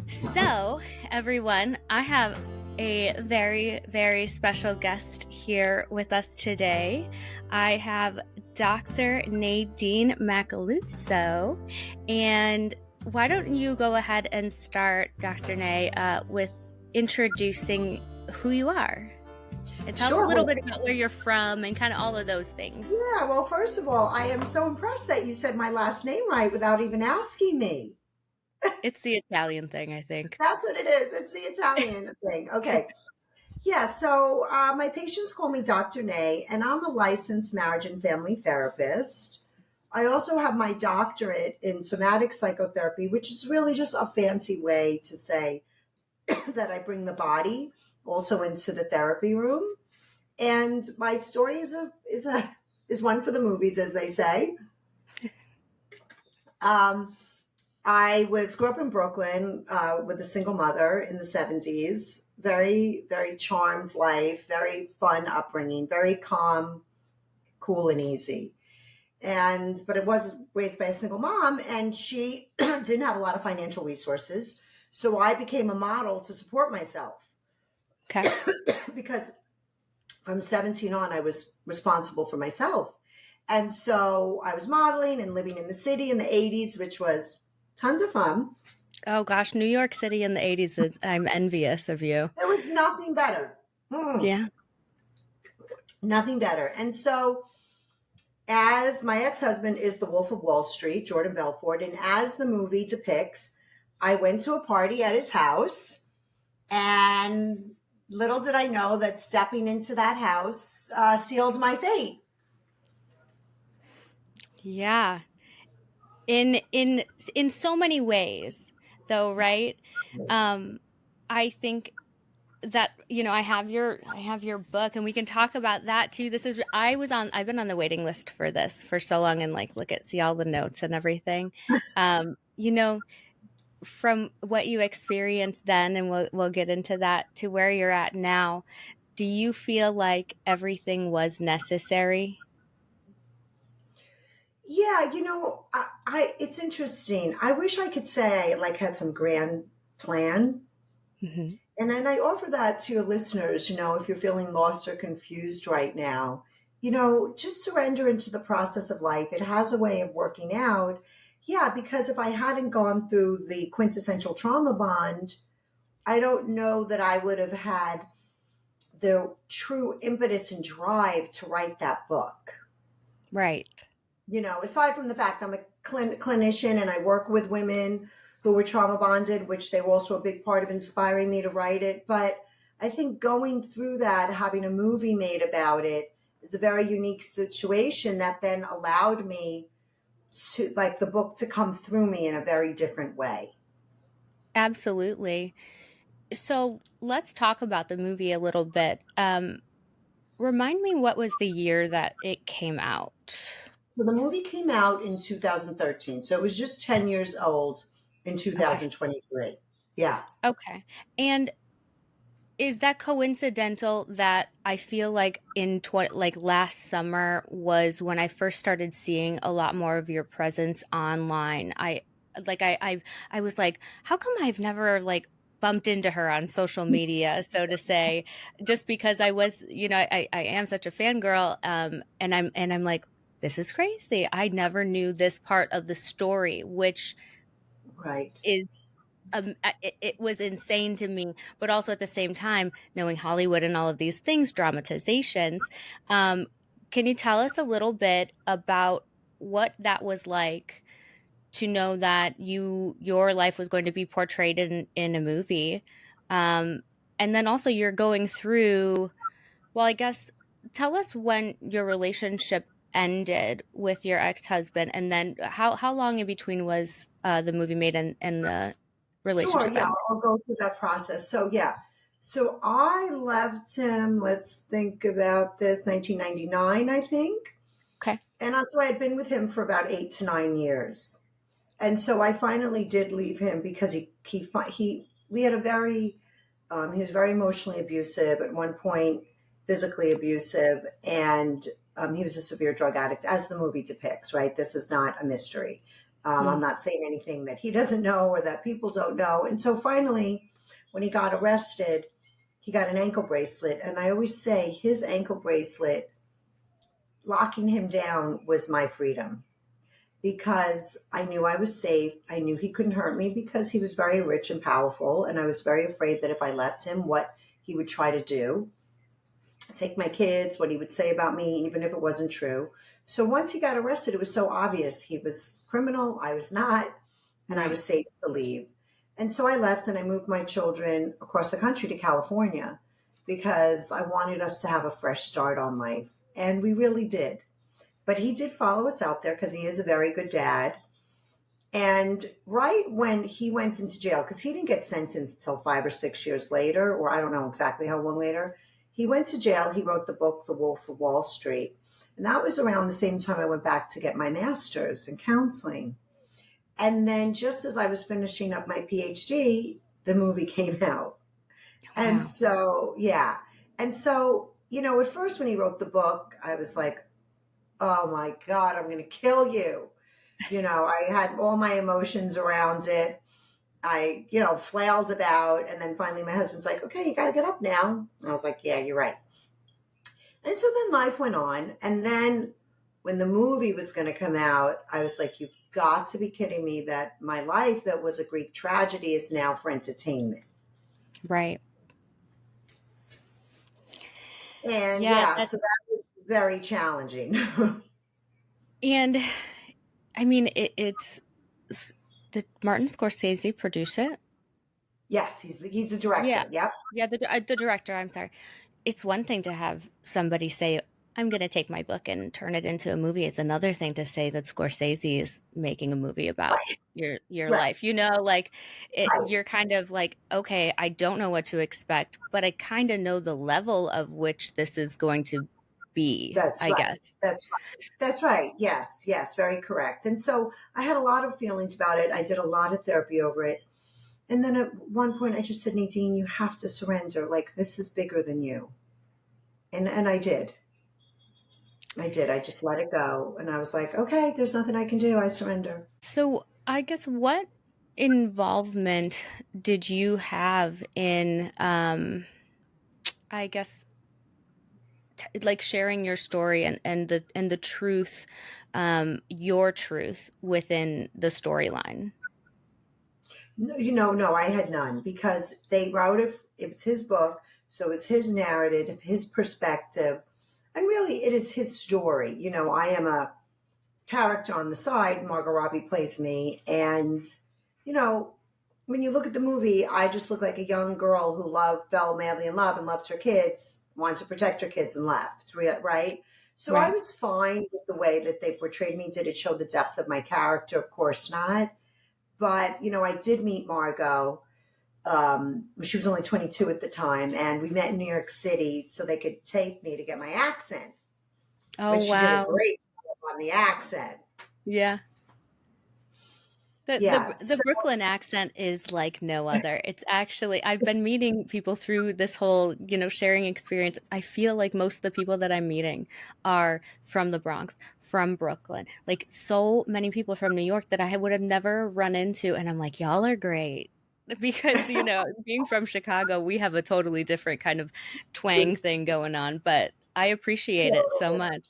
So, everyone, I have a very, very special guest here with us today. I have Dr. Nadine Macaluso. And why don't you go ahead and start, Dr. Nae, with introducing who you are? And tell us a Sure. little bit about where you're from and kind of all of those things. Yeah, well, first of all, I am so impressed that you said my last name right without even asking me. It's the Italian thing, I think. That's what it is. It's the Italian thing. Okay. Yeah, so my patients call me Dr. Nae, and I'm a licensed marriage and family therapist. I also have my doctorate in somatic psychotherapy, which is really just a fancy way to say that I bring the body also into the therapy room. And my story is one for the movies, as they say. I grew up in Brooklyn with a single mother in the 70s. Very, very charmed life, very fun upbringing, very calm, cool, and easy. But it was raised by a single mom, and she didn't have a lot of financial resources. So I became a model to support myself. Okay. Because from 17 on, I was responsible for myself. And so I was modeling and living in the city in the 80s, which was tons of fun. Oh gosh, New York City in the 80s, I'm envious of you. There was nothing better. Yeah. Nothing better. And so as my ex-husband is the Wolf of Wall Street, Jordan Belfort, and as the movie depicts, I went to a party at his house, and little did I know that stepping into that house sealed my fate. Yeah. In so many ways, though, right? I think that, I have your book, and we can talk about that too. I've been on the waiting list for this for so long, and see all the notes and everything. From what you experienced then, and we'll get into that, to where you're at now, do you feel like everything was necessary? Yeah, it's interesting. I wish I could say I had some grand plan. Mm-hmm. And then I offer that to your listeners, if you're feeling lost or confused right now, just surrender into the process of life. It has a way of working out. Yeah, because if I hadn't gone through the quintessential trauma bond, I don't know that I would have had the true impetus and drive to write that book. Right. Aside from the fact I'm a clinician and I work with women who were trauma bonded, which they were also a big part of inspiring me to write it. But I think going through that, having a movie made about it, is a very unique situation that then allowed me to, the book to come through me in a very different way. Absolutely. So let's talk about the movie a little bit. Remind me, what was the year that it came out? So the movie came out in 2013. So it was just 10 years old in 2023. Okay. Yeah. Okay. And is that coincidental that I feel like last summer was when I first started seeing a lot more of your presence online? I was like, how come I've never bumped into her on social media, so to say, just because I was, I am such a fangirl. And I'm like, this is crazy. I never knew this part of the story, which right. is, it was insane to me, but also at the same time, knowing Hollywood and all of these things, dramatizations. Can you tell us a little bit about what that was like, to know that your life was going to be portrayed in a movie? And then also you're going through, I guess, tell us when your relationship ended with your ex-husband, and then how long in between was the movie made and the relationship Sure, yeah, ended? I'll go through that process. So yeah, so I left him, let's think about this, 1999, I think. Okay. And so I had been with him for about 8 to 9 years. And so I finally did leave him because we had a very, he was very emotionally abusive, at one point physically abusive, and he was a severe drug addict, as the movie depicts, right? This is not a mystery. I'm not saying anything that he doesn't know or that people don't know. And so finally, when he got arrested, he got an ankle bracelet. And I always say his ankle bracelet, locking him down, was my freedom, because I knew I was safe. I knew he couldn't hurt me because he was very rich and powerful. And I was very afraid that if I left him, what he would try to do, take my kids, what he would say about me, even if it wasn't true. So once he got arrested, it was so obvious he was criminal, I was not, and I Right. was safe to leave. And so I left and I moved my children across the country to California because I wanted us to have a fresh start on life. And we really did. But he did follow us out there because he is a very good dad. And right when he went into jail, because he didn't get sentenced till 5 or 6 years later, or I don't know exactly how long later, he went to jail. He wrote the book, The Wolf of Wall Street. And that was around the same time I went back to get my master's in counseling. And then just as I was finishing up my PhD, the movie came out. And Wow. so, yeah. And so, at first when he wrote the book, I was like, oh my God, I'm going to kill you. I had all my emotions around it. I, flailed about. And then finally my husband's like, okay, you got to get up now. And I was like, yeah, you're right. And so then life went on. And then when the movie was going to come out, I was like, you've got to be kidding me that my life that was a Greek tragedy is now for entertainment. Right. And Yeah, yeah, that so that was very challenging. and I mean it's did Martin Scorsese produce it? Yes, he's the Yeah. director. Yep. Yeah, the director, I'm sorry. It's one thing to have somebody say, I'm going to take my book and turn it into a movie. It's another thing to say that Scorsese is making a movie about Right. your Right. life. Like Right. you're kind of like, okay, I don't know what to expect, but I kind of know the level of which this is going to be, That's I right. guess. That's right. That's right. Yes. Yes. Very correct. And so I had a lot of feelings about it. I did a lot of therapy over it. And then at one point I just said, Nadine, you have to surrender. Like, this is bigger than you. And I did. I did. I just let it go. And I was like, okay, there's nothing I can do. I surrender. So I guess what involvement did you have in, I guess, like sharing your story and the truth, your truth within the storyline? No, no, I had none because they wrote it. It was his book. So it's his narrative, his perspective. And really, it is his story. I am a character on the side. Margo Robbie plays me. And, you know, when you look at the movie, I just look like a young girl who fell madly in love and loved her kids, wanted to protect her kids and left, right? So I Right. was fine with the way that they portrayed me. Did it show the depth of my character? Of course not. But, I did meet Margot. She was only 22 at the time, and we met in New York City so they could tape me to get my accent, Oh, which she did a wow. great job on the accent. Yeah. Yeah. The So, Brooklyn accent is like no other. It's actually, I've been meeting people through this whole, sharing experience. I feel like most of the people that I'm meeting are from the Bronx, from Brooklyn, like so many people from New York that I would have never run into. And I'm like, y'all are great. Because, being from Chicago, we have a totally different kind of twang thing going on, but I appreciate it so so much.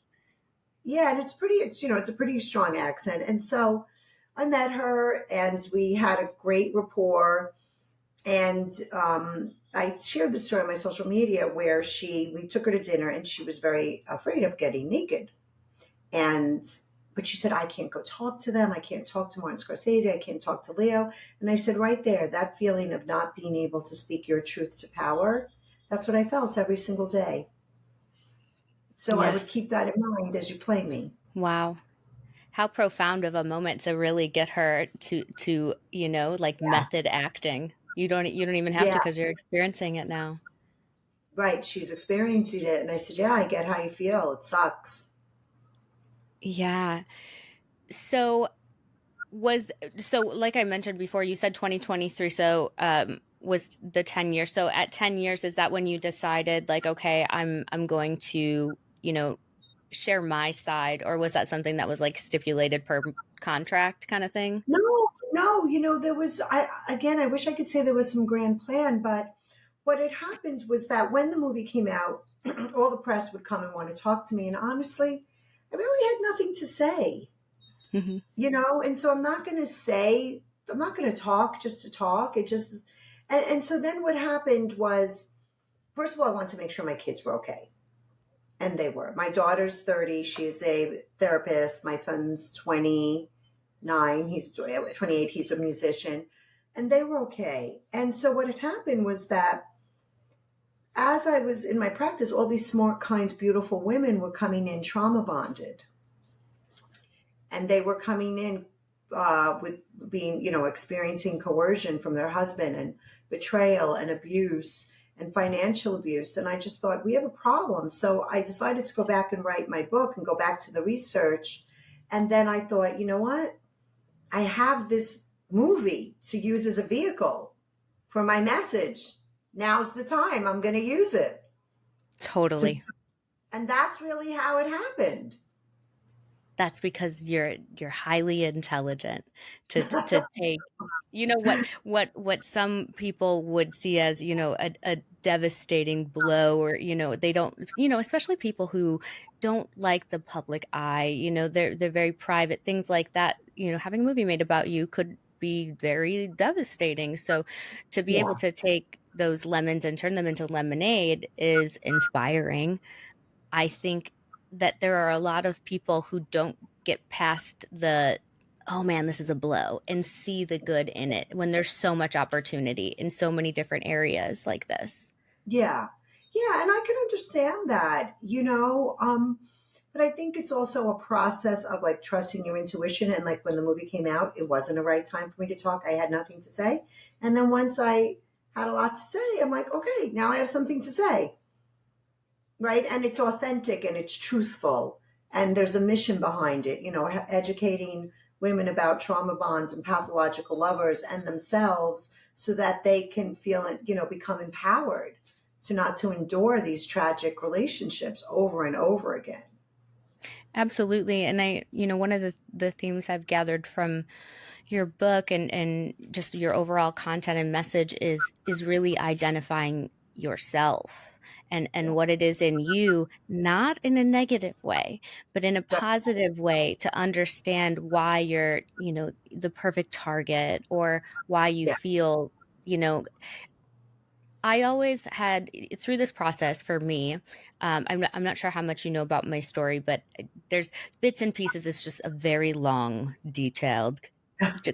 yeah, and it's a pretty strong accent. And so I met her, and we had a great rapport. And I shared this story on my social media where we took her to dinner, and she was very afraid of getting naked. And but she said, I can't go talk to them. I can't talk to Martin Scorsese. I can't talk to Leo. And I said, right there, that feeling of not being able to speak your truth to power, that's what I felt every single day. So I would Yes. keep that in mind as you play me. Wow. How profound of a moment to really get her to like method acting. You don't even have to Yeah, because you're experiencing it now. right. She's experiencing it. And I said, yeah, I get how you feel. It sucks. Yeah. So was so like I mentioned before, you said 2023, so was the 10 years. So at 10 years, is that when you decided like, okay, I'm going to, share my side, or was that something that was like stipulated per contract kind of thing? No, no, there was, I wish I could say there was some grand plan, but what had happened was that when the movie came out, all the press would come and want to talk to me. And honestly, I really had nothing to say, Hmm. and so I'm not going to talk just to talk. It just, and so then what happened was, first of all, I wanted to make sure my kids were okay. And they were. My daughter's 30. She's a therapist. My son's 29. He's 28. He's a musician. And they were okay. And so what had happened was that as I was in my practice, all these smart, kind, beautiful women were coming in trauma bonded. And they were coming in with being, experiencing coercion from their husband and betrayal and abuse and financial abuse. And I just thought, we have a problem. So I decided to go back and write my book and go back to the research. And then I thought, you know what? I have this movie to use as a vehicle for my message. Now's the time. I'm going to use it. Totally. And that's really how it happened. That's because you're highly intelligent to take, what some people would see as, a devastating blow, or, they don't, especially people who don't like the public eye, they're very private, things like that. Having a movie made about you could be very devastating. So to be able Yeah. to take those lemons and turn them into lemonade is inspiring. I think that there are a lot of people who don't get past the, oh man, this is a blow, and see the good in it when there's so much opportunity in so many different areas like this. Yeah. Yeah. And I can understand that, but I think it's also a process of like trusting your intuition. And like when the movie came out, it wasn't a right time for me to talk. I had nothing to say. And then once I had a lot to say, I'm like, okay, now I have something to say. Right. And it's authentic and it's truthful. And there's a mission behind it, educating women about trauma bonds and pathological lovers and themselves so that they can feel, become empowered to not to endure these tragic relationships over and over again. Absolutely. And one of the themes I've gathered from your book and just your overall content and message is really identifying yourself and Yeah. what it is in you, not in a negative way, but in a positive way, to understand why you're, the perfect target, or why you Yeah. feel, you know, I always had, through this process for me, I'm not sure how much you know about my story, but there's bits and pieces. It's just a very long, detailed,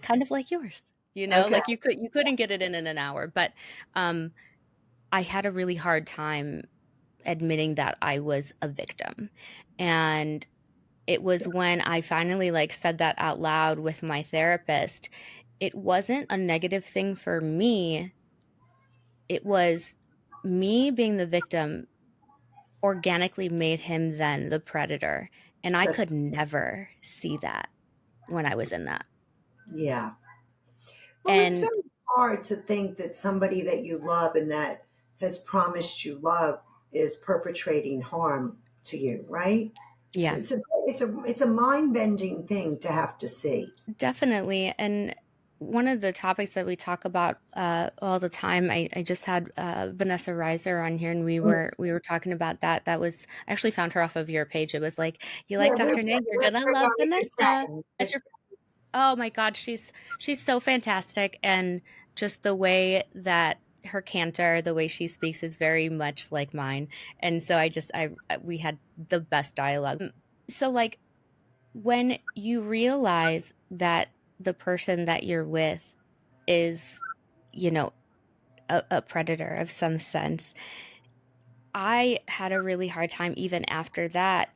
kind of like yours, Okay. like you couldn't get it in an hour. But um, I had a really hard time admitting that I was a victim. And it was Yeah. when I finally like said that out loud with my therapist. It wasn't a negative thing for me. It was me being the victim organically made him then the predator. And I That's could never see that when I was in that. yeah. Well, it's And very hard to think that somebody that you love and that has promised you love is perpetrating harm to you, right? So yeah, it's a mind bending thing to have to see. definitely. And one of the topics that we talk about all the time, I just had Vanessa Reiser on here, and we were talking about that. That was, I actually found her off of your page. It was like, you Yeah, like Dr. Nay, you're gonna we're love very good Vanessa. friends. That's your, oh my God, she's so fantastic, and just the way that her canter, the way she speaks, is very much like mine. And so I we had the best dialogue. So like, when you realize that the person that you're with is, you know, a predator of some sense, I had a really hard time even after that,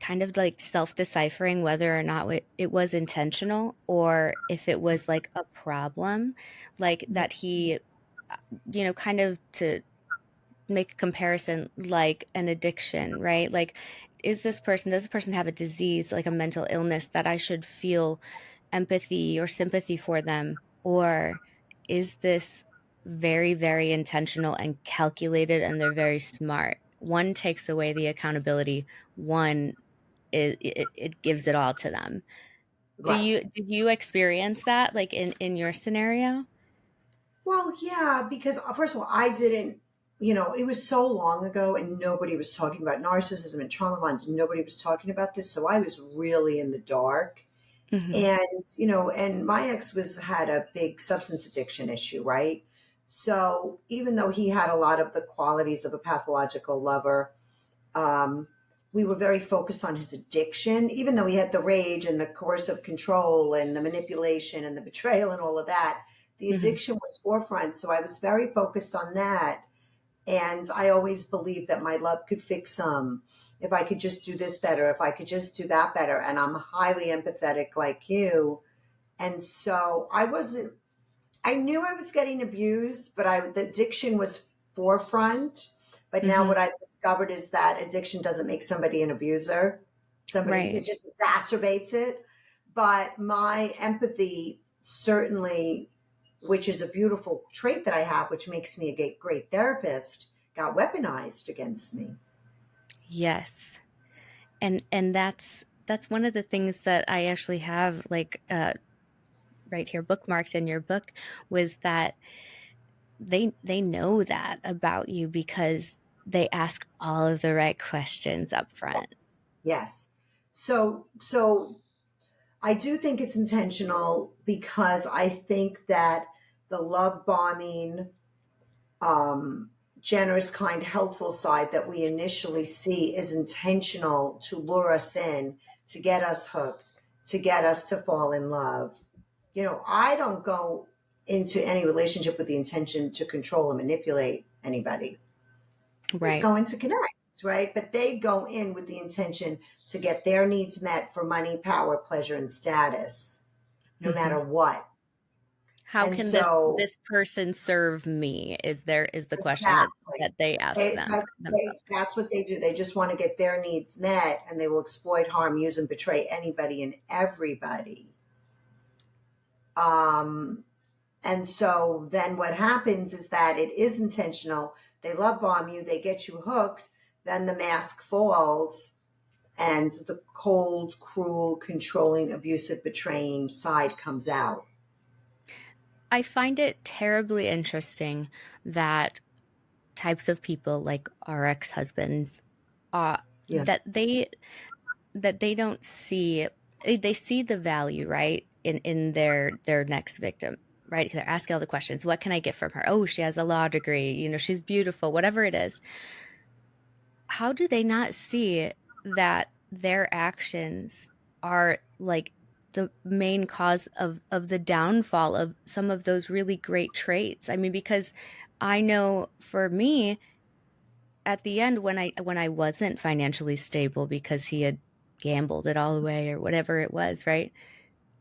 kind of like self deciphering whether or not it was intentional, or if it was like a problem, like that he, kind of to make a comparison, like an addiction, right? Like, does this person have a disease, like a mental illness, that I should feel empathy or sympathy for them? Or is this very, very intentional and calculated, and they're very smart? One takes away the accountability, one it gives it all to them. Right. Did you experience that like in your scenario? Well, yeah, because first of all, I didn't, it was so long ago and nobody was talking about narcissism and trauma bonds. Nobody was talking about this. So I was really in the dark. Hmm. And my ex had a big substance addiction issue, right? So even though he had a lot of the qualities of a pathological lover, um, we were very focused on his addiction, even though he had the rage and the coercive control and the manipulation and the betrayal and all of that. The Hmm. addiction was forefront. So I was very focused on that. And I always believed that my love could fix him. If I could just do this better, if I could just do that better. And I'm highly empathetic like you. And so I knew I was getting abused, but the addiction was forefront. But now Hmm. what I've discovered is that addiction doesn't make somebody an abuser. Right. It just exacerbates it. But my empathy certainly, which is a beautiful trait that I have, which makes me a great therapist, got weaponized against me. Yes. And that's one of the things that I actually have like right here bookmarked in your book was that they know that about you because they ask all of the right questions up front. Yes. Yes. So I do think it's intentional because I think that the love bombing, um, generous, kind, helpful side that we initially see is intentional to lure us in, to get us hooked, to get us to fall in love. I don't go into any relationship with the intention to control and manipulate anybody. Just Right. going to connect, right? But they go in with the intention to get their needs met for money, power, pleasure, and status, no Hmm. matter what. How And can so, this person serve me? Is the question exactly. that they ask themselves. That's what they do. They just want to get their needs met and they will exploit, harm, use, and betray anybody and everybody. Um, and so then what happens is that it is intentional. They love bomb you, they get you hooked, then the mask falls, and the cold, cruel, controlling, abusive, betraying side comes out. I find it terribly interesting that types of people like our ex-husbands uh Yeah. that they don't see they see the value, right, in their next victim, right? They're asking all the questions. What can I get from her? Oh, she has a law degree, she's beautiful, whatever it is. How do they not see that their actions are like the main cause of the downfall of some of those really great traits? I mean, because I know for me, at the end when I wasn't financially stable because he had gambled it all away or whatever it was, right?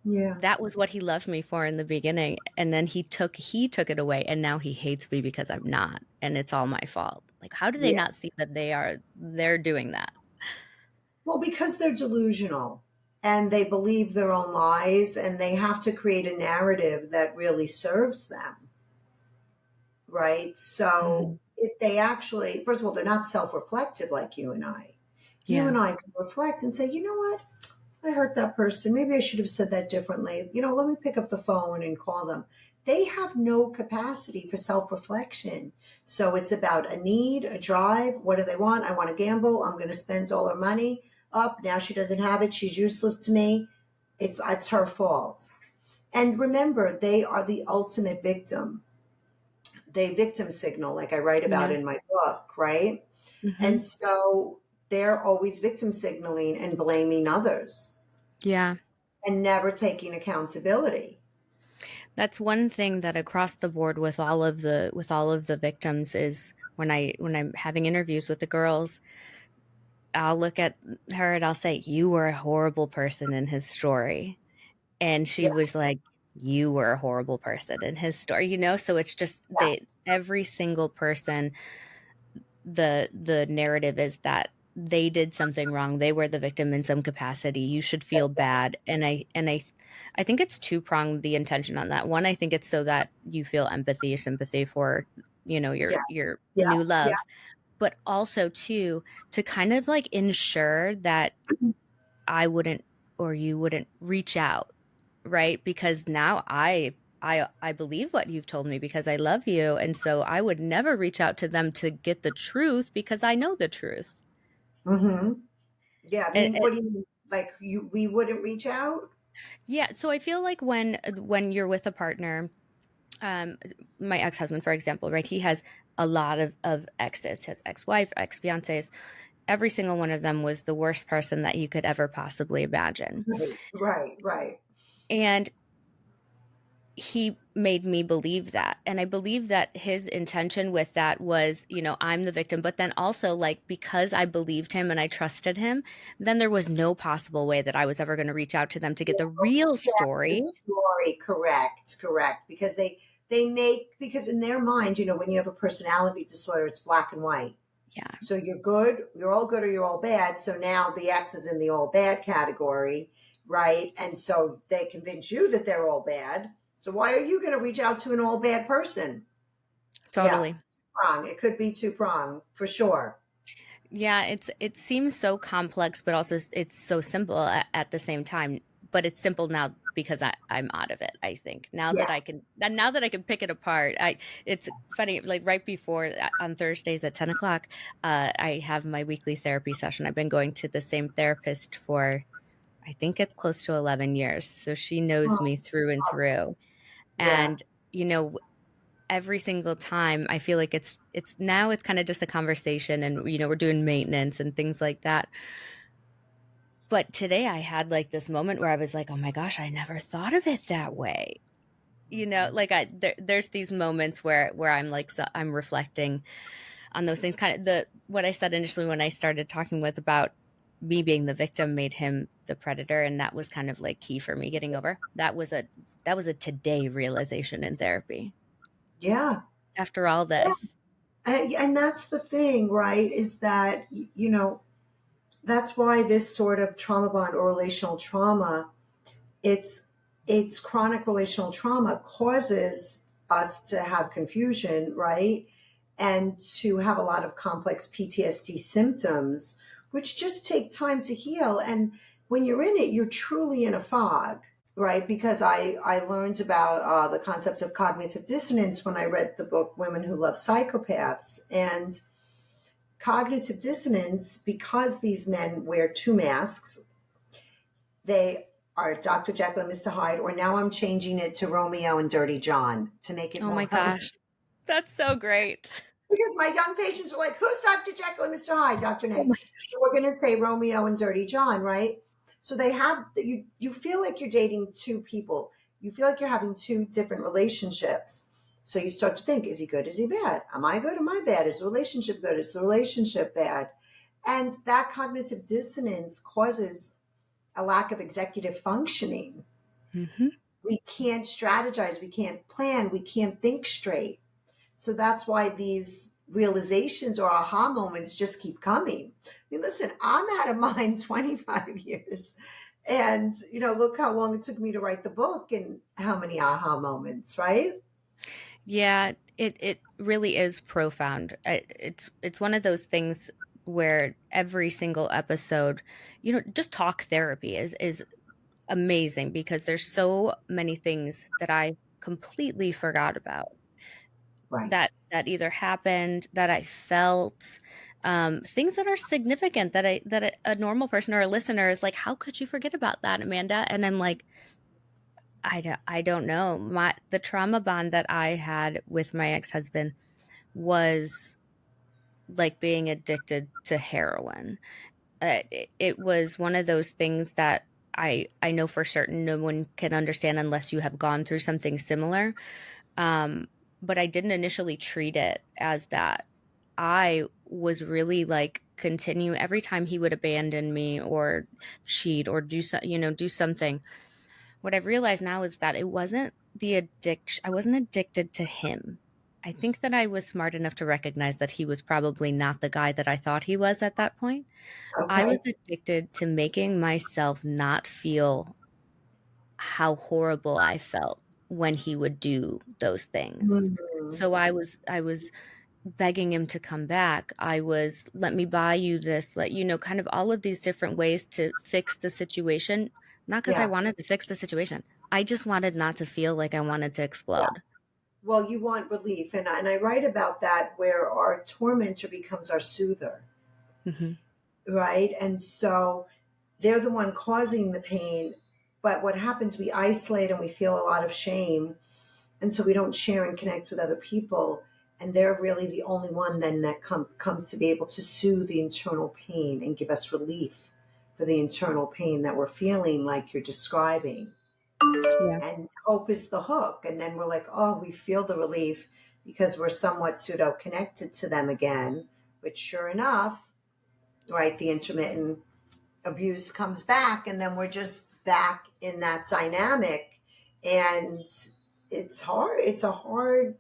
Yeah. That was what he loved me for in the beginning, and then he took it away, and now he hates me because I'm not, and it's all my fault. Like, how do they Yeah. not see that they're doing that? Well, because they're delusional and they believe their own lies and they have to create a narrative that really serves them. Right. So Mhm. if they actually, first of all, they're not self reflective like you and I. You Yeah. and I can reflect and say, you know what? I hurt that person. Maybe I should have said that differently. Let me pick up the phone and call them. They have no capacity for self reflection. So it's about a need, a drive. What do they want? I want to gamble. I'm going to spend all her money up. Now she doesn't have it. She's useless to me. It's her fault. And remember, they are the ultimate victim. They victim signal, like I write about Yeah. in my book, right? Hmm. And so they're always victim signaling and blaming others Yeah. and never taking accountability. That's one thing that across the board with all of the victims is when I'm having interviews with the girls, I'll look at her and I'll say, "You were a horrible person in his story." And she Yeah, was like, "You were a horrible person in his story," so it's just yeah, they every single person, the narrative is that they did something wrong. They were the victim in some capacity. You should feel bad. I think it's two-pronged, the intention on that. One, I think it's so that you feel empathy or sympathy for, yeah, your yeah, new yeah, love, but also too to kind of like ensure that I wouldn't or you wouldn't reach out, right? Because now I believe what you've told me because I love you, and so I would never reach out to them to get the truth because I know the truth. Hmm. Yeah. I And, mean, what do you mean? Like we wouldn't reach out? yeah, so I feel like when you're with a partner, um, my ex-husband, for example, right? He has a lot of exes, his ex-wife, ex-fiancés. Every single one of them was the worst person that you could ever possibly imagine. Right, right, right. And he made me believe that. And I believe that his intention with that was, I'm the victim, but then also like because I believed him and I trusted him, then there was no possible way that I was ever going to reach out to them to get the real Get the story. story correct, correct. Because they make, because in their mind, when you have a personality disorder, it's black and white. Yeah, So you're good, you're all good or you're all bad. So now the X is in the all bad category, right? And so they convince you that they're all bad. So why are you going to reach out to an all bad person? Yeah, totally. prong. It could be two prong for sure. Yeah, it seems so complex, but also it's so simple at the same time. But it's simple now because I'm out of it, I think. Yeah. Now that I can pick it apart, it's funny, like right before on Thursdays at 10 o'clock, I have my weekly therapy session. I've been going to the same therapist for I think it's close to 11 years. So she knows Oh, me through and through. yeah. And, every single time I feel like it's now it's kind of just a conversation and we're doing maintenance and things like that. But today I had like this moment where I was like, "Oh my gosh, I never thought of it that way." Like there's these moments where I'm like I'm reflecting on those things, kind of the what I said initially when I started talking was about me being the victim made him the predator, and that was kind of like key for me getting over. That was a today realization in therapy Yeah. after all Yeah. this. And that's the thing, right? Is that, that's why this sort of trauma bond or relational trauma, it's it's chronic relational trauma causes us to have confusion, right? And to have a lot of complex PTSD symptoms, which just take time to heal. And when you're in it, you're truly in a fog, right? Because I learned about the concept of cognitive dissonance when I read the book Women Who Love Psychopaths. And cognitive dissonance, because these men wear two masks, they are Dr. Jekyll and Mr. Hyde, or now I'm changing it to Romeo and Dirty John to make it Oh my more gosh, that's so great. because my young patients are like, who's Dr. Jekyll and Mr. Hyde, Dr. Oh Nay? my, So we're going to say Romeo and Dirty John, right? So they have, you feel like you're dating two people. You feel like you're having two different relationships. So you start to think, is he good? Is he bad? Am I good? Am I bad? Is the relationship good? Is the relationship bad? And that cognitive dissonance causes a lack of executive functioning. hmm We can't strategize. We can't plan. We can't think straight. So that's why these realizations or aha moments just keep coming. I mean, listen, I'm out of mine 25 years. And, look how long it took me to write the book and how many aha moments, right? Yeah, it really is profound. It's one of those things where every single episode, just talk therapy is amazing because there's so many things that I completely forgot about Right. that either happened, that I felt, things that are significant that a normal person or a listener is like, how could you forget about that, Amanda? And I'm like, I don't know. The trauma bond that I had with my ex-husband was like being addicted to heroin. It was one of those things that I know for certain no one can understand unless you have gone through something similar. Um, but I didn't initially treat it as that. I was really like continue every time he would abandon me or cheat or do something. What I've realized now is that it wasn't the addiction. I wasn't addicted to him. I think that I was smart enough to recognize that he was probably not the guy that I thought he was at that point. I was Okay. addicted to making myself not feel how horrible I felt when he would do those things. Mhm. So I was begging him to come back. I was, let me buy you this, let you know, kind of all of these different ways to fix the situation. Not because I Yeah. wanted to fix the situation. I just wanted not to feel like I wanted to Yeah. explode. Well, you want relief. And I write about that where our tormentor becomes our soother, Hmm. right? And so they're the one causing the pain. But what happens, we isolate and we feel a lot of shame. And so we don't share and connect with other people. And they're really the only one then that comes to be able to soothe the internal pain and give us relief for the internal pain that we're feeling, like you're describing. Yeah. And hope is the hook. And then we're like, oh, we feel the relief because we're somewhat pseudo connected to them again. But sure enough, right, the intermittent abuse comes back, and then we're just back in that dynamic. And it's hard. It's a hard,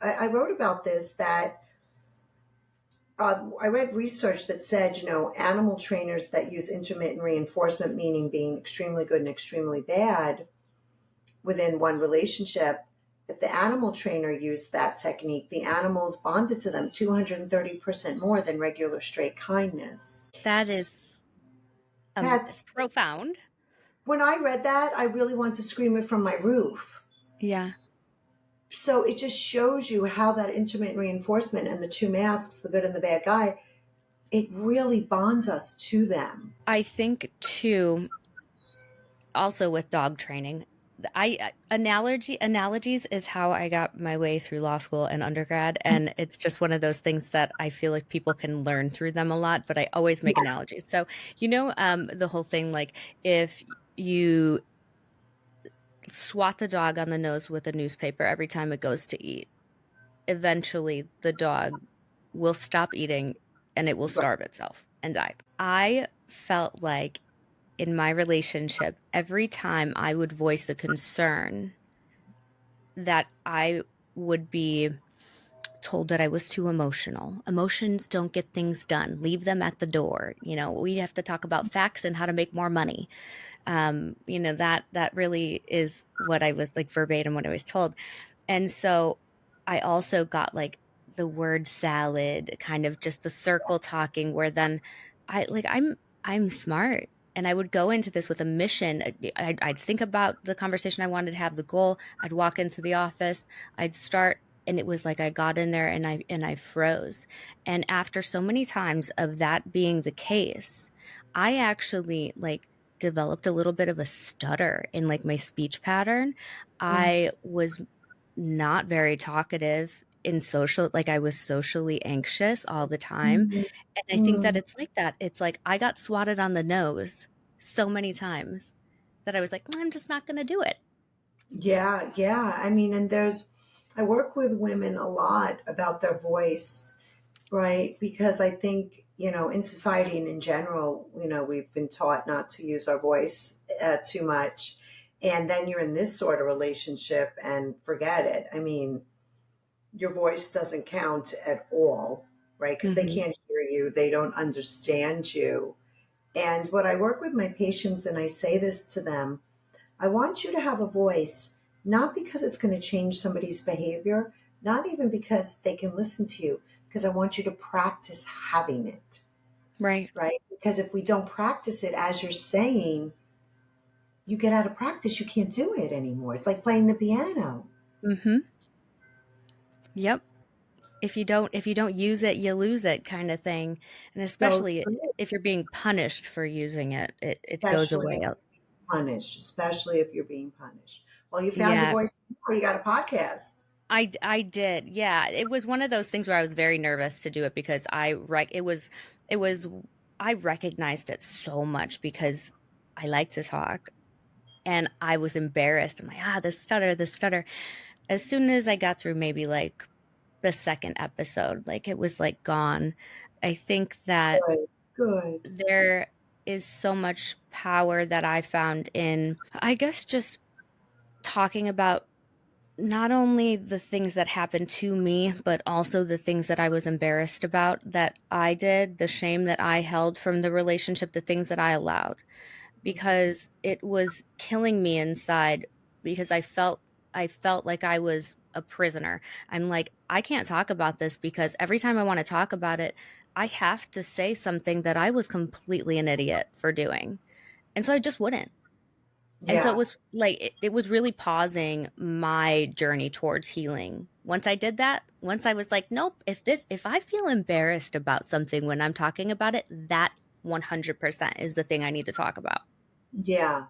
I wrote about this that I read research that said, animal trainers that use intermittent reinforcement, meaning being extremely good and extremely bad within one relationship, if the animal trainer used that technique, the animals bonded to them 230% more than regular straight kindness. That is That's profound. when I read that, I really wanted to scream it from my roof. Yeah. So it just shows you how that intermittent reinforcement and the two masks, the good and the bad guy, it really bonds us to them. I think too, also with dog training, analogies is how I got my way through law school and undergrad, and it's just one of those things that I feel like people can learn through them a lot, but I always make Yes. analogies. So, the whole thing, like if you swat the dog on the nose with a newspaper every time it goes to eat, eventually the dog will stop eating and it will Right. starve itself and die. I felt like in my relationship, every time I would voice a concern that I would be told that I was too emotional. Emotions don't get things done. Leave them at the door. We have to talk about facts and how to make more money. That really is what I was like verbatim what I was told. And so I also got like the word salad, kind of just the circle talking where then I'm smart. And I would go into this with a mission. I'd think about the conversation I wanted to have, the goal. I'd walk into the office. I'd start, and it was like I got in there and I froze. And after so many times of that being the case, I actually like developed a little bit of a stutter in like my speech pattern. I was not very talkative in social, like I was socially anxious all the time. And I think that Mm. it's like that. It's like I got swatted on the nose so many times that I was like, I'm just not going to do it. Yeah, yeah. I mean, I work with women a lot about their voice, right? Because I think, in society and in general, we've been taught not to use our voice too much. And then you're in this sort of relationship and forget it. I mean, your voice doesn't count at all, right? Because they Hmm. can't hear you, they don't understand you. And what I work with my patients, and I say this to them, I want you to have a voice, not because it's going to change somebody's behavior, not even because they can listen to you, because I want you to practice having it, Right. right? Because if we don't practice it, as you're saying, you get out of practice, you can't do it anymore. It's like playing the piano. Hmm. Yep. If you don't use it, you lose it kind of thing. And So especially true, if you're being punished for using it, it goes especially away. if you're punished, especially if you're being punished. Well, you found your Yeah, voice. You got a podcast. I did. Yeah, it was one of those things where I was very nervous to do it because it was I recognized it so much because I like to talk and I was embarrassed. I'm like, the stutter. As soon as I got through maybe like the second episode, like it was like gone. I think that Good, good. there is so much power that I found in, I guess, just talking about not only the things that happened to me, but also the things that I was embarrassed about that I did, the shame that I held from the relationship, the things that I allowed, because it was killing me inside because I felt like I was a prisoner. I'm like, I can't talk about this because every time I want to talk about it, I have to say something that I was completely an idiot for doing. And so I just wouldn't. And so it Yeah. was like it was really pausing my journey towards healing. Once I did that, once I was like, nope, if I feel embarrassed about something when I'm talking about it, that 100% is the thing I need to talk about. Yeah.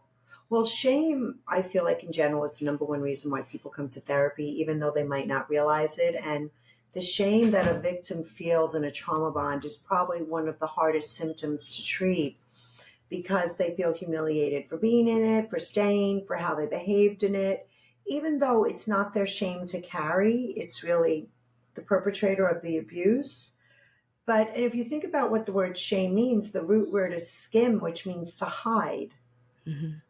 Well, shame, I feel like in general, is the number one reason why people come to therapy, even though they might not realize it. And the shame that a victim feels in a trauma bond is probably one of the hardest symptoms to treat because they feel humiliated for being in it, for staying, for how they behaved in it. Even though it's not their shame to carry, it's really the perpetrator of the abuse. But if you think about what the word shame means, the root word is skim, which means to hide. Mhm.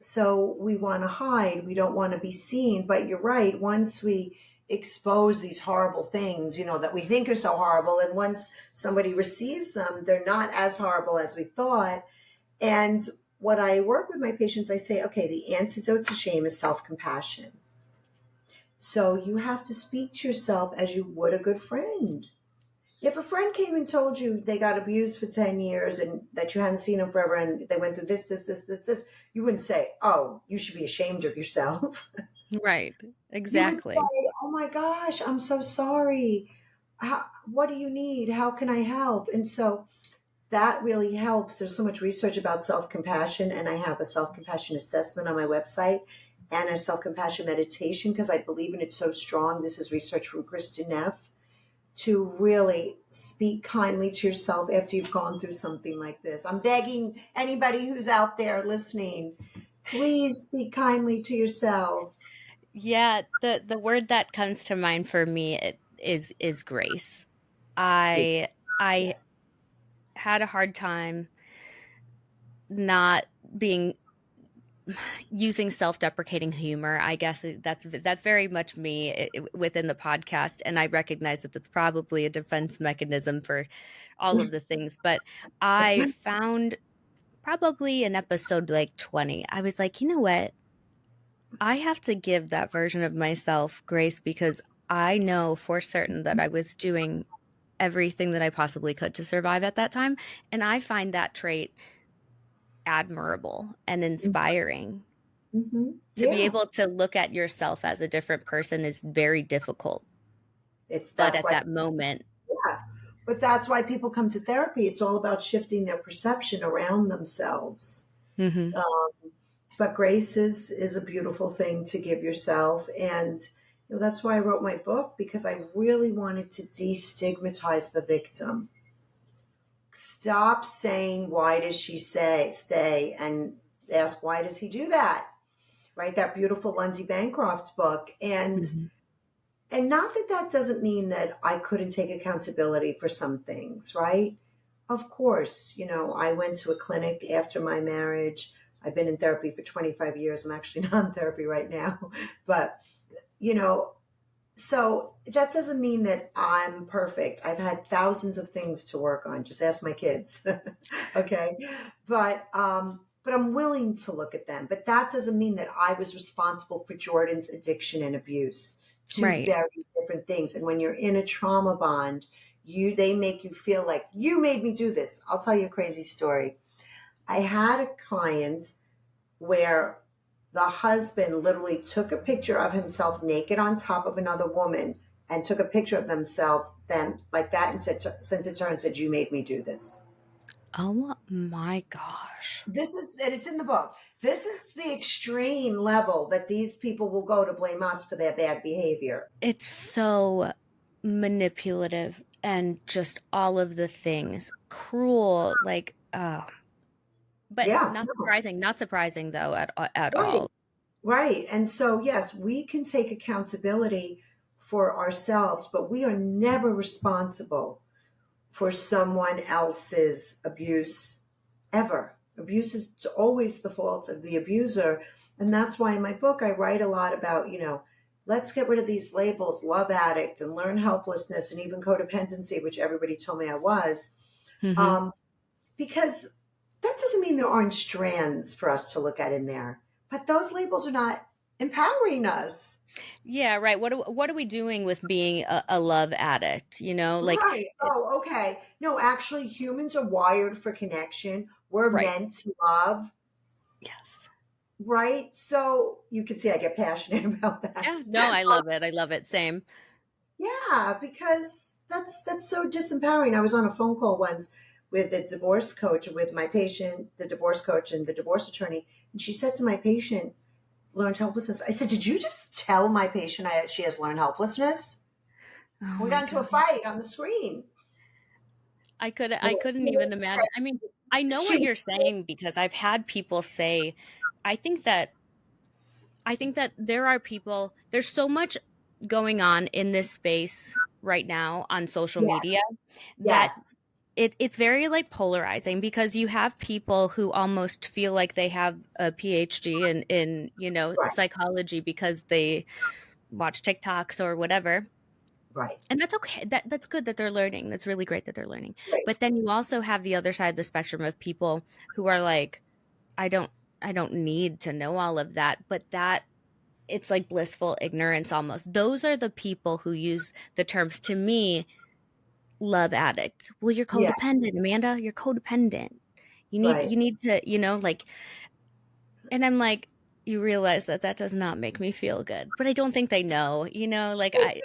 So we want to hide, we don't want to be seen. But you're right, once we expose these horrible things, that we think are so horrible, and once somebody receives them, they're not as horrible as we thought. And what I work with my patients, I say, okay, the antidote to shame is self compassion. So you have to speak to yourself as you would a good friend. If a friend came and told you they got abused for 10 years and that you hadn't seen them forever and they went through this, you wouldn't say, oh, you should be ashamed of yourself. Right. You would Exactly. say, oh my gosh, I'm so sorry. What do you need? How can I help? And so that really helps. There's so much research about self compassion, and I have a self compassion assessment on my website and a self compassion meditation because I believe in it so strong. This is research from Kristen Neff to really speak kindly to yourself after you've gone through something like this. I'm begging anybody who's out there listening, please speak kindly to yourself. Yeah, the word that comes to mind for me is grace. I Yes. had a hard time not being using self-deprecating humor. I guess that's very much me within the podcast, and I recognize that that's probably a defense mechanism for all of the things. But I found probably in episode like 20, I was like, you know what? I have to give that version of myself grace because I know for certain that I was doing everything that I possibly could to survive at that time, and I find that trait admirable and inspiring. To be Yeah, able to look at yourself as a different person is very difficult. it's But that's at why. that moment, Yeah, but that's why people come to therapy. It's all about shifting their perception around themselves. mhm. Um, but grace is a beautiful thing to give yourself, and that's why I wrote my book because I really wanted to destigmatize the victim. Stop saying why does she say stay and ask why does he do that? Right, that beautiful Lindsay Bancroft book, Mhm. and not that that doesn't mean that I couldn't take accountability for some things, right? Of course, I went to a clinic after my marriage. I've been in therapy for 25 years. I'm actually not in therapy right now. But, you know, so that doesn't mean that I'm perfect. I've had thousands of things to work on. Just ask my kids. Okay. But I'm willing to look at them. But that doesn't mean that I was responsible for Jordan's addiction and abuse. Two Right. very different things. And when you're in a trauma bond, they make you feel like you made me do this. I'll tell you a crazy story. I had a client where the husband literally took a picture of himself naked on top of another woman and took a picture of themselves then like that and said since it's her and said you made me do this. Oh my gosh. This is and it's in the book. This is the extreme level that these people will go to blame us for their bad behavior. It's so manipulative and just all of the things. Cruel, like, oh, but Yeah, not no, surprising. Not surprising though at right. all. Right. And so, yes, we can take accountability for ourselves, but we are never responsible for someone else's abuse ever. Abuse is always the fault of the abuser. And that's why in my book, I write a lot about, let's get rid of these labels, love addict and learn helplessness and even codependency, which everybody told me I was. Hmm. Um, because that doesn't mean there aren't strands for us to look at in there, but those labels are not empowering us. Yeah, right. What are we doing with being a love addict? Like, Right. Oh, okay. No, actually, humans are wired for connection. We're right. meant to love, Yes. right? So you can see I get passionate about that. Yeah. No, I love it. I love it. Same. Yeah, because that's so disempowering. I was on a phone call once with a divorce coach, with my patient, the divorce coach, and the divorce attorney, and she said to my patient, "Learned helplessness." I said, "Did you just tell my patient she has learned helplessness?" Oh We my got into a God. fight on the screen. I couldn't even imagine. I mean, I know She what was, you're saying because I've had people say, I think that I think that there's so much going on in this space right now on social yes, media that yes, it's very like polarizing because you have people who almost feel like they have a PhD in right, psychology because they watch TikToks or whatever. right, And that's okay. That's good that they're learning. That's really great that they're learning. right. But then you also have the other side of the spectrum of people who are like, I don't I don't need to know all of that, but that it's like blissful ignorance almost. Those are the people who use the terms to me, love addict. Well, you're Yeah, codependent, Amanda. You're codependent. right. You need to, like, and I'm like, you realize that that does not make me feel good. But I don't think they know, like They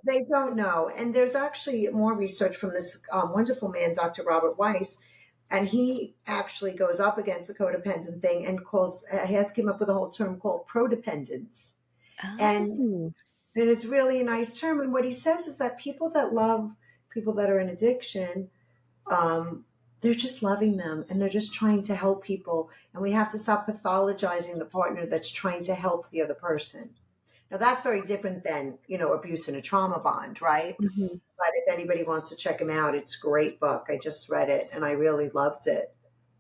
they don't know. And there's actually more research from this wonderful man, Dr. Robert Weiss, and he actually goes up against the codependent thing and he has came up with a whole term called prodependence. And oh, and it's really a nice term. And what he says is that people that love people that are in addiction, um, they're just loving them and they're just trying to help people. And we have to stop pathologizing the partner that's trying to help the other person. Now that's very different than, abuse and a trauma bond, right? mhm. But if anybody wants to check him out, it's a great book. I just read it and I really loved it.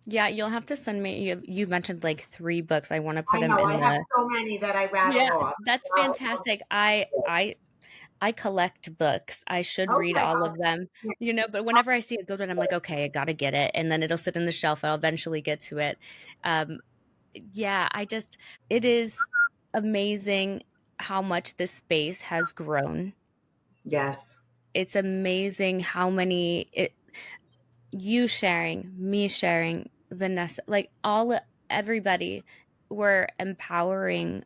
Yeah, you'll have to send me. You mentioned like three books. I want to put I them know I in have the. so many that I rattle Yeah, off. that's I'll fantastic. I collect books. I should oh read my all God. of them, but whenever I see a good one, I'm like, okay, I gotta get it, and then it'll sit in the shelf. I'll eventually get to it. Um, yeah, it is amazing how much this space has grown. Yes. It's amazing how you sharing, me sharing, Vanessa, like everybody, we're empowering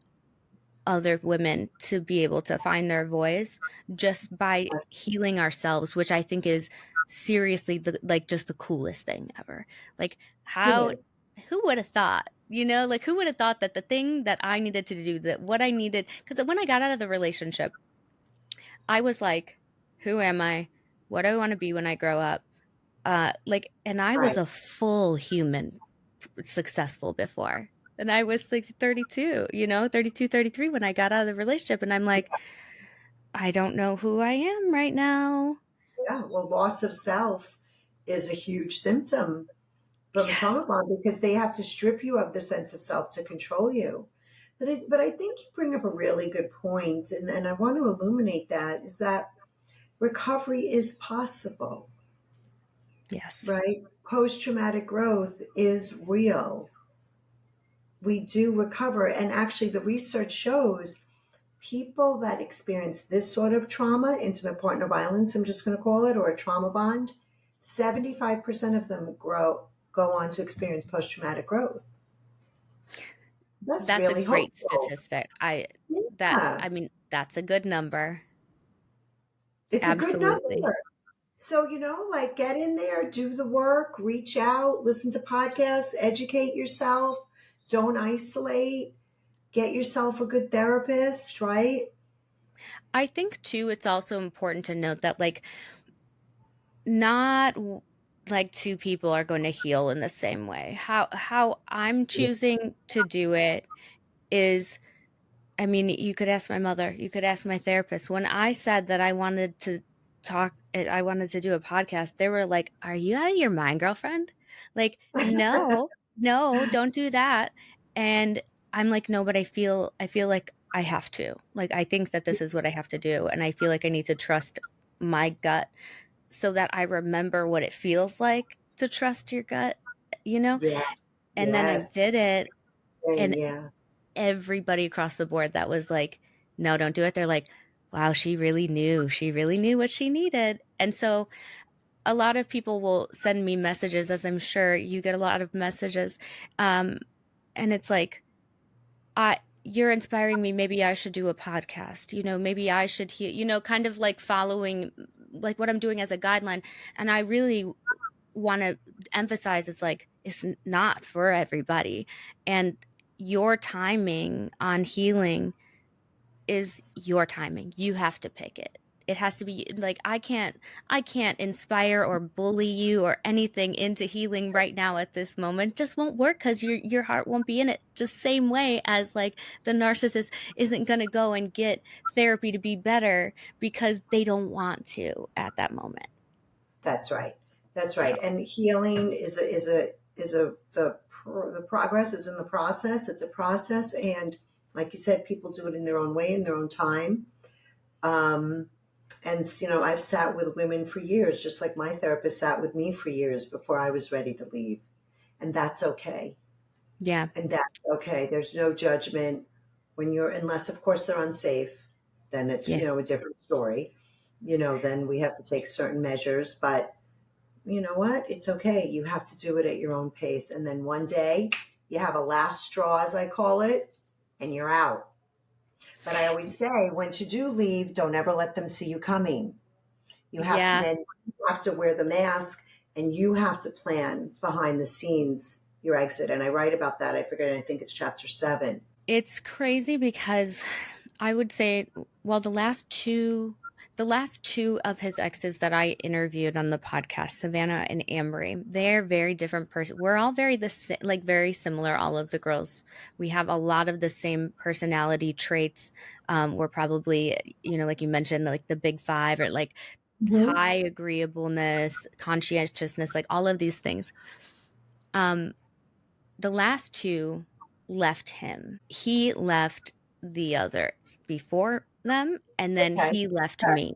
other women to be able to find their voice just by Yes, healing ourselves, which I think is seriously just the coolest thing ever. Like it how is. who would have thought? Like who would have thought that the thing that I needed to do, that what I needed, because when I got out of the relationship, I was like, who am I? What do I want to be when I grow up? And I was Right. a full human, successful before. And I was like 32, 32, 33 when I got out of the relationship. And I'm like, I don't know who I am right now. Yeah. Well, loss of self is a huge symptom from a Yes. trauma bond because they have to strip you of the sense of self to control you. But I think you bring up a really good point, and I want to illuminate that is that recovery is possible, Yes. right? Post traumatic growth is real. We do recover. And actually, the research shows people that experience this sort of trauma, intimate partner violence, I'm just going to call it, or a trauma bond, 75% of them go on to experience post traumatic growth. That's That's a really great hopeful. statistic. Yeah, I mean, that's a good number. it's a good Absolutely. number. So, like get in there, do the work, reach out, listen to podcasts, educate yourself, don't isolate, get yourself a good therapist, right? I think too, it's also important to note that not like two people are going to heal in the same way. How I'm choosing to do it is, I mean, you could ask my mother, you could ask my therapist. When I said that I wanted to do a podcast, they were like, "Are you out of your mind, girlfriend?" Like, no, no, don't do that. And I'm like, "No, but I feel like I have to. Like, I think that this is what I have to do, and I feel like I need to trust my gut so that I remember what it feels like to trust your gut, you know?" Yeah, And then I yes. did it, Same, and yeah. everybody across the board that was like, no, don't do it. They're like, wow, she really knew. She really knew what she needed. And so a lot of people will send me messages, as I'm sure you get a lot of messages. Um, and it's like, you're inspiring me. Maybe I should do a podcast. Maybe I should hear, kind of like following like what I'm doing as a guideline. And I really want to emphasize it's like it's not for everybody. And your timing on healing is your timing. You have to pick it. It has to be like I can't inspire or bully you or anything into healing right now at this moment. It just won't work because your heart won't be in it. Just same way as like the narcissist isn't gonna go and get therapy to be better because they don't want to at that moment. That's right. That's So right. And healing is the progress is in the process. It's a process, and like you said, people do it in their own way, in their own time. Um, and I've sat with women for years, just like my therapist sat with me for years before I was ready to leave, and that's okay. yeah, And that's okay. There's no judgment when you're, unless of course they're unsafe, then it's yeah, a different story. Then we have to take certain measures, but you know what? It's okay. You have to do it at your own pace. And then one day you have a last straw, as I call it, and you're out. But I always say, once you do leave, don't ever let them see you coming. You have to yeah. then you have to wear the mask, and you have to plan behind the scenes your exit. And I write about that. I forget. I think it's chapter 7. It's crazy because I would say, well, the last two of his exes that I interviewed on the podcast, Savannah and Amory, they're very different person. We're all like very similar. All of the girls, we have a lot of the same personality traits. We're probably, like you mentioned, like the big five, or like Mm-hmm. high agreeableness, conscientiousness, like all of these things. Um, the last two left him. He left the others before them, and then Okay. he left me.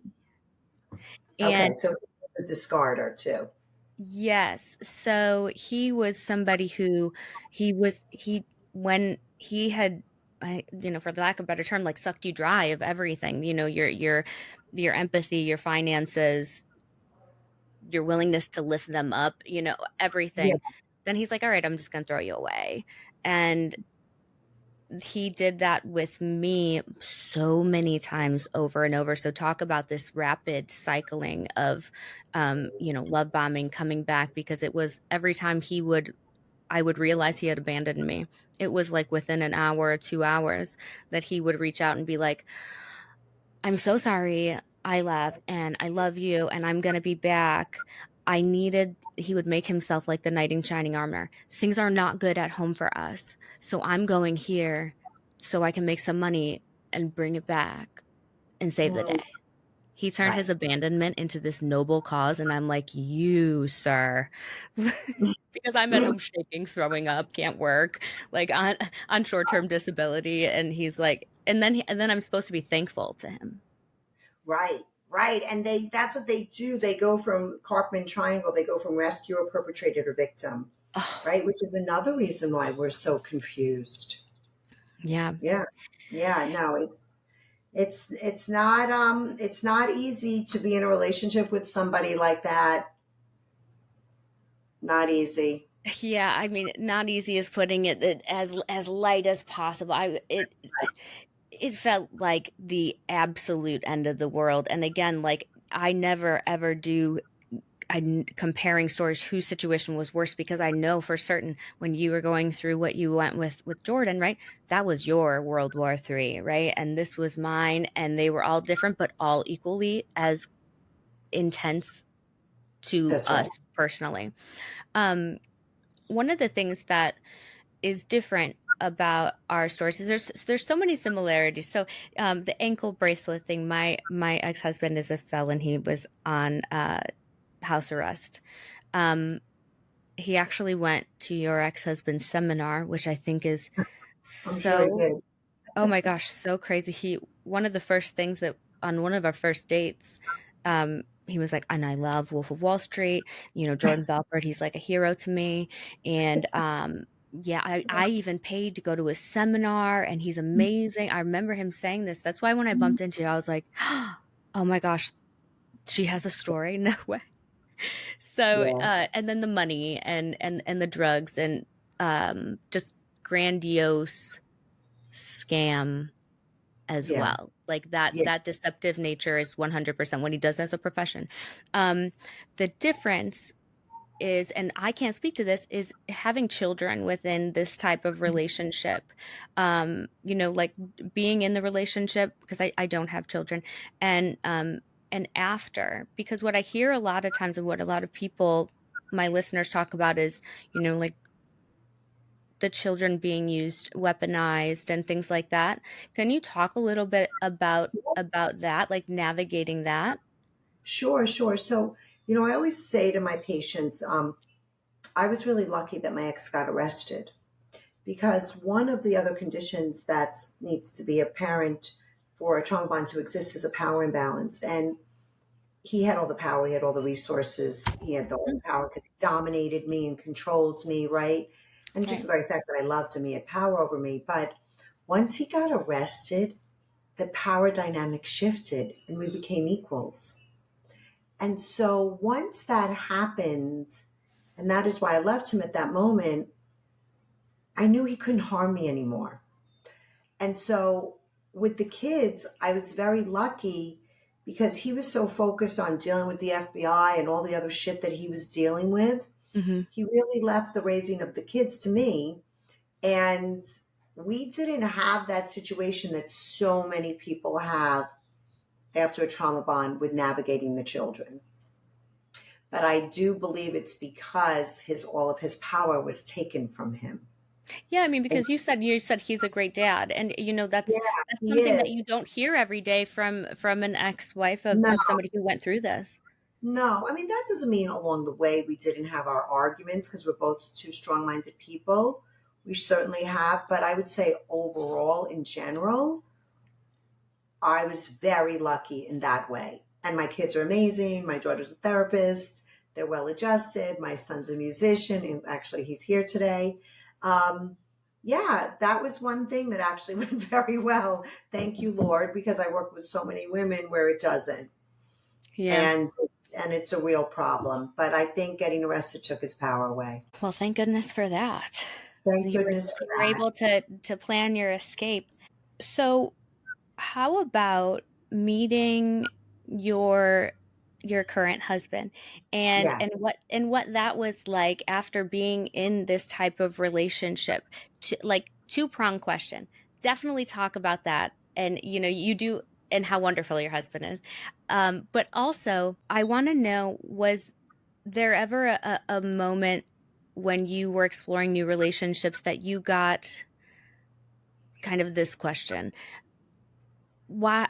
Okay. And So a discarder too. yes, so he was somebody who when he had, for the lack of a better term, like sucked you dry of everything, your empathy, your finances, your willingness to lift them up, Yeah. everything. Then he's like, all right, I'm just gonna throw you away. And he did that with me so many times over and over. So talk about this rapid cycling of, love bombing, coming back, because it was every time I would realize he had abandoned me. It was like within an hour or 2 hours that he would reach out and be like, I'm so sorry I left and I love you and I'm going to be back. He would make himself like the knight in shining armor. Things are not good at home for us. So I'm going here so I can make some money and bring it back and save the Mm, day. He turned right. his abandonment into this noble cause. And I'm like, you, sir. Because I'm at home shaking, throwing up, can't work, like on short-term disability. And he's like, and then I'm supposed to be thankful to him. Right, right. And that's what they do. They go from Cartman Triangle, they go from rescuer, perpetrator to victim, Oh, right? Which is another reason why we're so confused. yeah. Yeah. Yeah. No, it's not easy to be in a relationship with somebody like that. Not easy. Yeah, I mean, not easy as putting it as light as possible. It felt like the absolute end of the world. And again, like I never ever do comparing stories whose situation was worse, because I know for certain when you were going through what you went with Jordan, right? That was your World War III, right? And this was mine, and they were all different, but all equally as intense to That's right. us personally. Um, One of the things that is different about our stories is there's so many similarities. So the ankle bracelet thing, my ex-husband is a felon. He was on house arrest. Um, he actually went to your ex-husband's seminar, which I think is I'm sure he so, did. oh my gosh, so crazy. One of the first things that on one of our first dates, he was like, and I love Wolf of Wall Street, Jordan Belfort, he's like a hero to me. And Yeah, I even paid to go to a seminar and he's amazing. I remember him saying this. That's why when I bumped into you, I was like, oh my gosh, she has a story. No way. So, Yeah, and then the money and the drugs and just grandiose scam as yeah, well. Like that yeah. that deceptive nature is 100% what he does as a profession. Um, the difference is, and I can't speak to this, is having children within this type of relationship. Like being in the relationship, because I don't have children, and after, because what I hear a lot of times and what a lot of people, my listeners talk about is, like the children being used, weaponized and things like that. Can you talk a little bit about that, like navigating that? Sure, sure. So, I always say to my patients, I was really lucky that my ex got arrested because one of the other conditions that needs to be apparent for a trauma bond to exist is a power imbalance. And he had all the power, he had all the resources, he had the all the power because he dominated me and controlled me, right? And just Right. the very fact that I loved him, he had power over me. But once he got arrested, the power dynamic shifted and we became equals. And so once that happened, and that is why I left him at that moment, I knew he couldn't harm me anymore. And so with the kids, I was very lucky because he was so focused on dealing with the FBI and all the other shit that he was dealing with. Hmm. He really left the raising of the kids to me. And we didn't have that situation that so many people have after a trauma bond with navigating the children. But I do believe it's because his all of his power was taken from him. Yeah, I mean, And because you said he's a great dad, and yeah, that's he something that you is. don't hear every day from an ex-wife of, No, of somebody who went through this. no. I mean, that doesn't mean along the way we didn't have our arguments because we're both two strong minded people. We certainly have. But I would say overall, in general, I was very lucky in that way. And my kids are amazing. My daughter's a therapist. They're well adjusted. My son's a musician. And actually, he's here today. Um, yeah, that was one thing that actually went very well. Thank you, Lord, because I work with so many women where it doesn't. Yeah. And it's a real problem. But I think getting arrested took his power away. Well, thank goodness for that. Thank You were goodness for you were that. able to plan your escape. So, how about meeting your your current husband and Yeah. what that was like after being in this type of relationship? Like two-prong question. Definitely talk about that, and you do, and how wonderful your husband is. But also, I want to know, was there ever a moment when you were exploring new relationships that you got kind of this question: why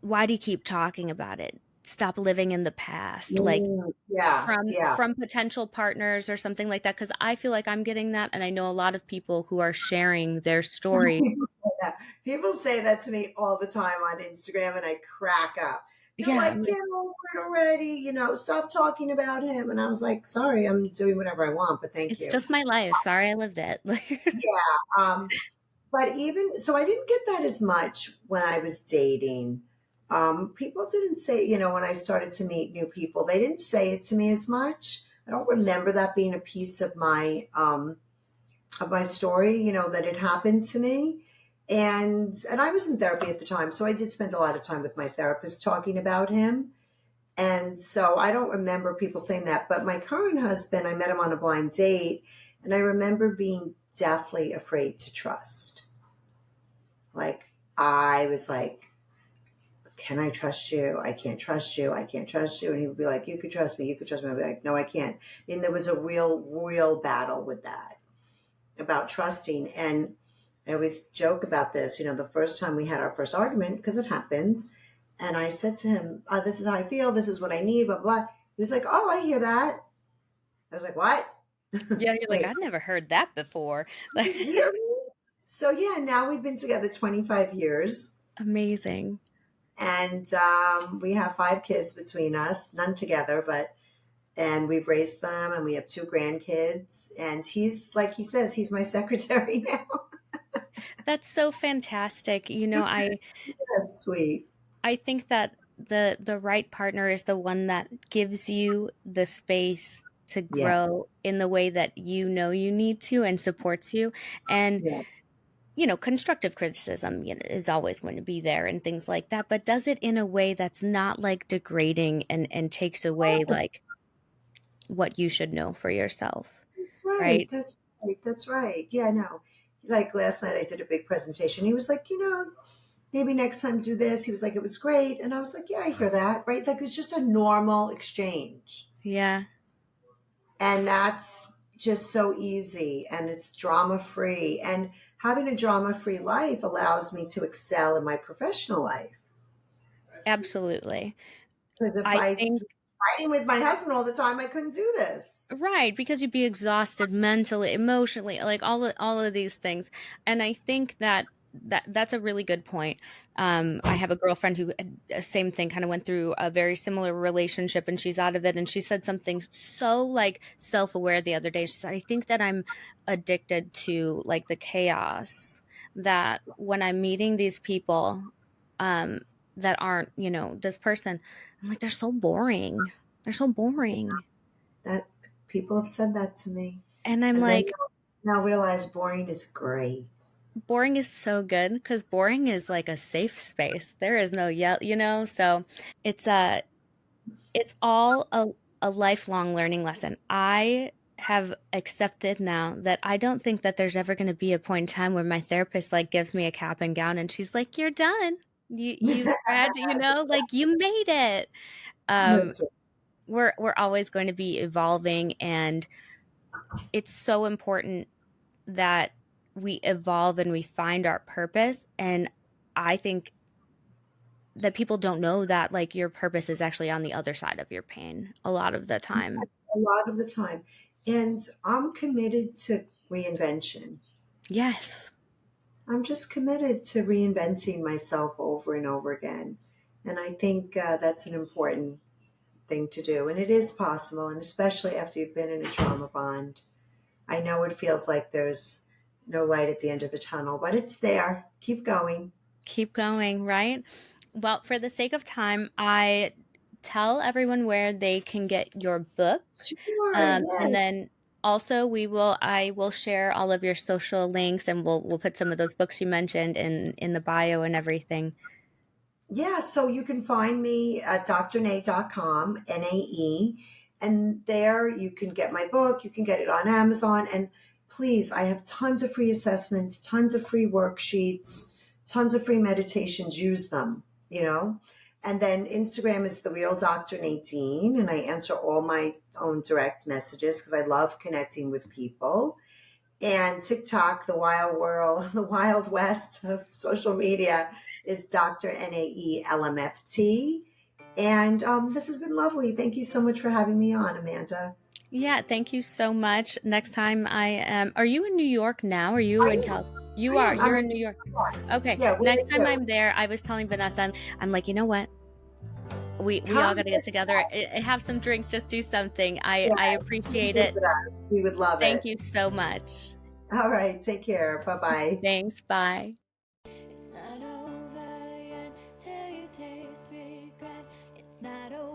why do you keep talking about it? Stop living in the past, like Yeah. from Yeah. potential partners or something like that, because I feel like I'm getting that, and I know a lot of people who are sharing their story. People say that. People say that to me all the time on Instagram, and I crack up. They're Yeah, like, "Get over it already! Stop talking about him." And I was like, "Sorry, I'm doing whatever I want, but thank it's you." just my life. Sorry, I lived it. Yeah. But even so, I didn't get that as much when I was dating. People didn't say, when I started to meet new people, they didn't say it to me as much. I don't remember that being a piece of my story, that had happened to me. And I was in therapy at the time, so I did spend a lot of time with my therapist talking about him. And so I don't remember people saying that. But my current husband, I met him on a blind date, and I remember being deathly afraid to trust. Like, I was like, can I trust you? I can't trust you. I can't trust you. And he would be like, you could trust me. You could trust me. I'd be like, no, I can't. And there was a real, real battle with that about trusting. And I always joke about this, the first time we had our first argument, because it happens. And I said to him, this is how I feel. This is what I need, blah, blah. He was like, oh, I hear that. I was like, what? Yeah, you're like, Wait, I've never heard that before. Like, you hear me? So yeah, now we've been together 25 years. amazing. And we have 5 kids between us, none together, but and we've raised them, and we have 2 grandkids. And he's, like he says, he's my secretary now. That's so fantastic. That's sweet. I think that the right partner is the one that gives you the space to Yes. grow in the way that you know you need to and supports you. And Yeah. constructive criticism, is always going to be there and things like that, but does it in a way that's not like degrading and takes away Yes. like what you should know for yourself, That's right. right? That's right. That's right. Yeah, no. Like last night, I did a big presentation. He was like, maybe next time do this. He was like, it was great. And I was like, yeah, I hear that. Right. Like it's just a normal exchange. Yeah, And that's just so easy and it's drama free. And having a drama free life allows me to excel in my professional life. absolutely. Because if I I think, was fighting with my husband all the time, I couldn't do this. right, because you'd be exhausted mentally, emotionally, like all of these things. And I think that's a really good point. I have a girlfriend who same thing, kind of went through a very similar relationship, and she's out of it. And she said something so like self-aware the other day. She said, "I think that I'm addicted to like the chaos. That when I'm meeting these people, um, that aren't, this person, I'm like, they're so boring. They're so boring." That people have said that to me. And I'm And then like, now realize boring is great. boring is so good because boring is like a safe space. There is no yell, so it's it's all a lifelong learning lesson. I have accepted now that I don't think that there's ever going to be a point in time where my therapist like gives me a cap and gown and she's like, "You're done. You graduate, like you made it." Um, That's right. we're always going to be evolving, and it's so important that we evolve and we find our purpose. And I think that people don't know that like your purpose is actually on the other side of your pain a lot of the time. A lot of the time. And I'm committed to reinvention. Yes. I'm just committed to reinventing myself over and over again. And I think that's an important thing to do. And it is possible. And especially after you've been in a trauma bond, I know it feels like there's no light at the end of the tunnel, but it's there. Keep going. Keep going, right? Well, for the sake of time, I tell everyone where they can get your book. Sure. And Yes. then also I will share all of your social links, and we'll put some of those books you mentioned in the bio and everything. Yeah, so you can find me at drnae.com, NAE, and there you can get my book, you can get it on Amazon, and please, I have tons of free assessments, tons of free worksheets, tons of free meditations, use them. And then Instagram is the real Dr. Nadine, and I answer all my own direct messages because I love connecting with people. And TikTok, the wild world, the wild west of social media, is Dr. Nae LMFT. And this has been lovely. Thank you so much for having me on, Amanda. Yeah, thank you so much. Next time I am, are you in New York now? Are you in I am. Cal? You I are. am. I'm You're in in New New York. York. Okay. Yeah, where Next are time you? I'm there, I was telling Vanessa, I'm like, you know what? We all Come got to get visit together, us. have some drinks, just do something. I Yes, come appreciate it. visit us. We would love Thank it. you so much. All right. Take care. Bye bye. Thanks. Bye. It's not over yet till you taste regret. It's not over.